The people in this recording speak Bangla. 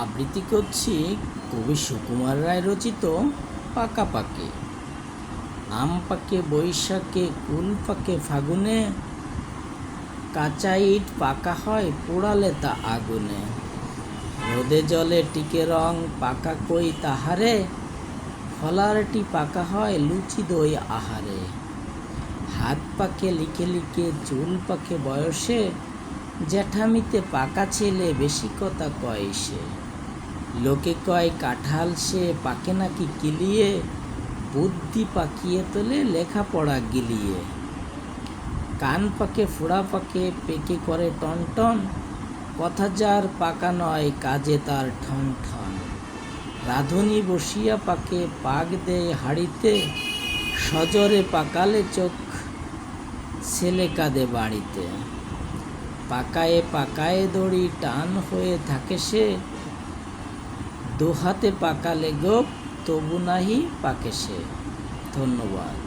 আবৃত্তি করছি কবি সুকুমার রায় রচিত পাকা পাকে। আম পাকে বৈশাখে, কুল পাকে ফাগুনে, কাঁচা ইট পাকা হয় পোড়ালে তা আগুনে। রোদে জলে টিকে রং পাকা কই তাহারে, ফলারটি পাকা হয় লুচি দই আহারে। হাত পাকে লিখে লিখে, চুল পাকে বয়সে, জ্যাঠামিতে পাকা ছেলে বেশি কথা কয় সে। লোকে কয় কাঁঠাল সে পাকে নাকি কিলিয়ে, বুদ্ধি পাকিয়ে তোলে লেখাপড়া গিলিয়ে। কান পাকে ফোড়া পাকে, পেকে করে টন টন, কথা যার পাকা নয় কাজে তার ঠন ঠন। রাঁধুনি বসিয়া পাকে, পাক দেয় হাঁড়িতে, সজরে পাকালে চোখ ছেলে কাঁদে বাড়িতে। পাকায়ে পাকায়ে দড়ি টান হয়ে থাকে সে, দোহাতে পাকালে গোপ তবু নাহি পাকে সে। ধন্যবাদ।